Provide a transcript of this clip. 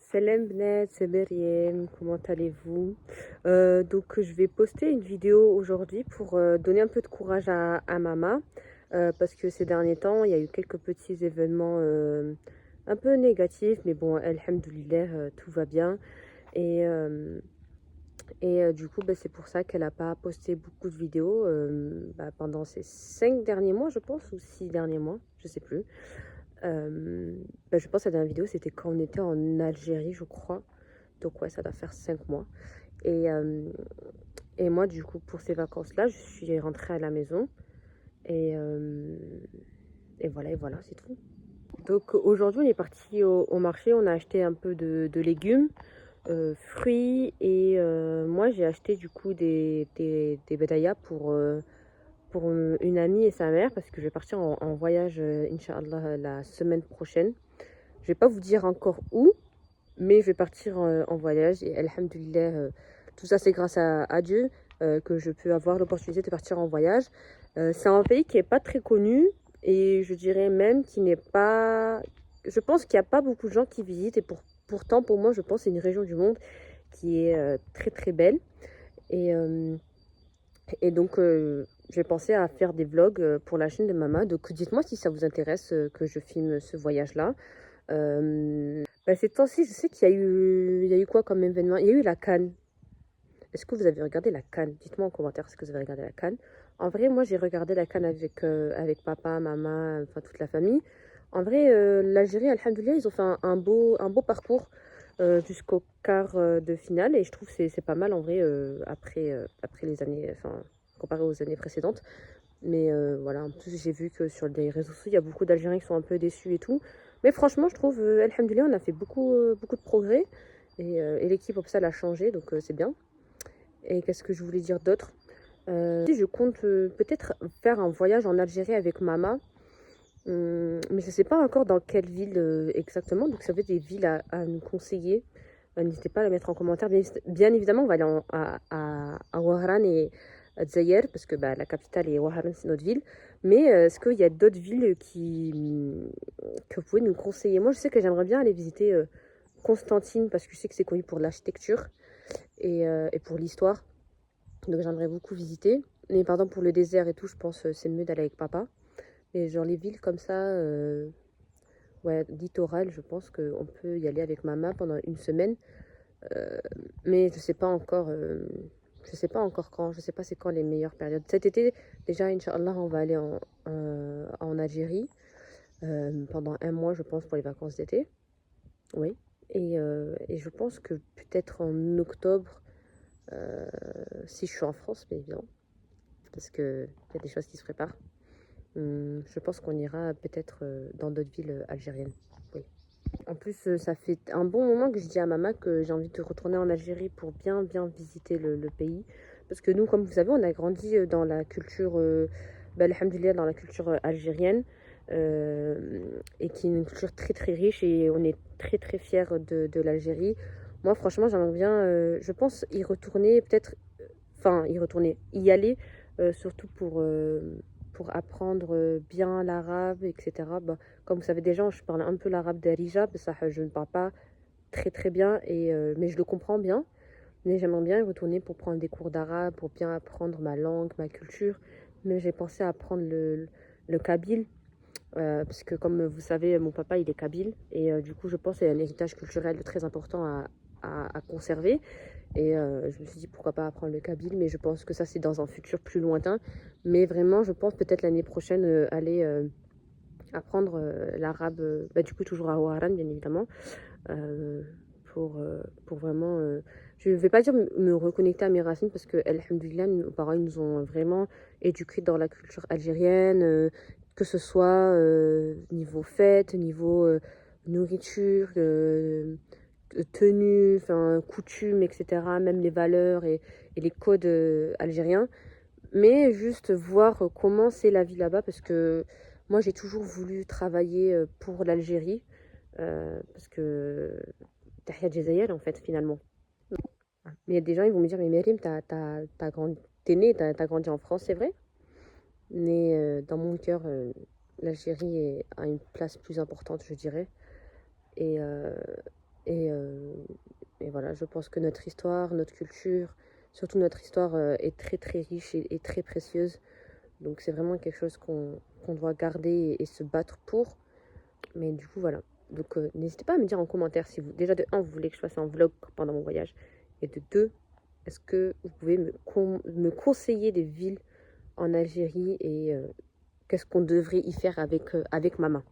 Salam Bnet, c'est Meriem, comment allez-vous? Donc je vais poster une vidéo aujourd'hui pour donner un peu de courage à Mama parce que ces derniers temps il y a eu quelques petits événements un peu négatifs mais bon, alhamdoulilah, tout va bien et du coup c'est pour ça qu'elle n'a pas posté beaucoup de vidéos pendant ces 5 derniers mois je pense ou 6 derniers mois, je sais plus. Je pense que la dernière vidéo c'était quand on était en Algérie je crois. Donc ouais, ça doit faire 5 mois. Et, euh, et moi, du coup, pour ces vacances-là, je suis rentrée à la maison. Et, euh, et voilà, c'est tout. Donc aujourd'hui, on est parti au marché. On a acheté un peu de légumes, fruits. Et moi, j'ai acheté du coup des bédayas pour une amie et sa mère. Parce que je vais partir en voyage, Inch'Allah, la semaine prochaine. Je vais pas vous dire encore où, mais je vais partir en voyage et alhamdoulilah, tout ça c'est grâce à Dieu que je peux avoir l'opportunité de partir en voyage. C'est un pays qui n'est pas très connu et je dirais même qui n'est pas... Je pense qu'il n'y a pas beaucoup de gens qui visitent et pourtant pour moi je pense que c'est une région du monde qui est très très belle. Et, euh, et donc j'ai pensé à faire des vlogs pour la chaîne de Mama. Donc dites-moi si ça vous intéresse que je filme ce voyage-là. Ces temps-ci, je sais qu'il y a eu quoi comme événement? Il y a eu la CAN. Est-ce que vous avez regardé la CAN? Dites-moi en commentaire si vous avez regardé la CAN. En vrai, moi, j'ai regardé la CAN avec papa, maman, enfin toute la famille. En vrai, l'Algérie, alhamdoulilah, ils ont fait un beau parcours jusqu'au quart de finale. Et je trouve que c'est pas mal en vrai après les années, enfin, comparé aux années précédentes. Mais voilà, en plus j'ai vu que sur les réseaux sociaux, il y a beaucoup d'Algériens qui sont un peu déçus et tout. Mais franchement, je trouve, alhamdoulilah, on a fait beaucoup de progrès. Et l'équipe Opsal a changé, donc c'est bien. Et qu'est-ce que je voulais dire d'autre? Je compte peut-être faire un voyage en Algérie avec Mama. Mais je ne sais pas encore dans quelle ville exactement. Donc ça fait des villes à nous conseiller. N'hésitez pas à le mettre en commentaire. Bien évidemment, on va aller à Ouaran et à Dzaïr, parce que la capitale est Ouaran, c'est notre ville. Mais est-ce qu'il y a d'autres villes que vous pouvez nous conseiller? Moi, je sais que j'aimerais bien aller visiter Constantine, parce que je sais que c'est connu pour l'architecture et pour l'histoire. Donc j'aimerais beaucoup visiter. Mais pardon, pour le désert et tout, je pense que c'est mieux d'aller avec papa. Mais genre les villes comme ça, ouais, littoral, je pense qu'on peut y aller avec maman pendant une semaine. Euh, mais je sais pas encore quand, je sais pas c'est quand les meilleures périodes. Cet été, déjà, Inch'Allah, on va aller en Algérie pendant un mois, je pense, pour les vacances d'été. Oui. Et je pense que peut-être en octobre, euh, si je suis en France, bien évidemment, parce qu'il y a des choses qui se préparent. Je pense qu'on ira peut-être dans d'autres villes algériennes. Oui. En plus, ça fait un bon moment que je dis à maman que j'ai envie de retourner en Algérie pour bien visiter le pays. Parce que nous, comme vous savez, on a grandi dans la culture, alhamdoulilah, dans la culture algérienne. Et qui est une culture très très riche et on est très fiers de l'Algérie. Moi, franchement, j'aimerais bien, je pense, y retourner, peut-être, enfin, y aller, surtout pour apprendre bien l'arabe, etc. Comme vous savez déjà, je parle un peu l'arabe d'Arija, ça, je ne parle pas très bien, mais je le comprends bien. Mais j'aimerais bien y retourner pour prendre des cours d'arabe, pour bien apprendre ma langue, ma culture. Mais j'ai pensé à apprendre le kabyle, parce que comme vous savez, mon papa, il est kabyle. Et du coup, je pense qu'il y a un héritage culturel très important à conserver. Et je me suis dit pourquoi pas apprendre le kabyle, mais je pense que ça c'est dans un futur plus lointain. Mais vraiment, je pense peut-être l'année prochaine aller apprendre l'arabe, du coup toujours à Ouaran bien évidemment, euh, pour vraiment... je ne vais pas dire me reconnecter à mes racines parce que, alhamdoulilah, nos parents ils nous ont vraiment éduqués dans la culture algérienne, que ce soit niveau fête, niveau nourriture, tenue, enfin, coutumes, etc., même les valeurs et les codes algériens, mais juste voir comment c'est la vie là-bas, parce que moi j'ai toujours voulu travailler pour l'Algérie, parce que Tahia Djezaïel en fait finalement. Mais il y a des gens ils vont me dire mais Mérim, t'es né, t'as grandi en France, c'est vrai, mais dans mon cœur, l'Algérie a une place plus importante, je dirais. Et, voilà, je pense que notre histoire, notre culture, surtout notre histoire est très très riche et très précieuse. Donc c'est vraiment quelque chose qu'on doit garder et se battre pour. Mais du coup, voilà. Donc n'hésitez pas à me dire en commentaire si vous, déjà de un, vous voulez que je fasse un vlog pendant mon voyage. Et de deux, est-ce que vous pouvez me conseiller des villes en Algérie et qu'est-ce qu'on devrait y faire avec ma main.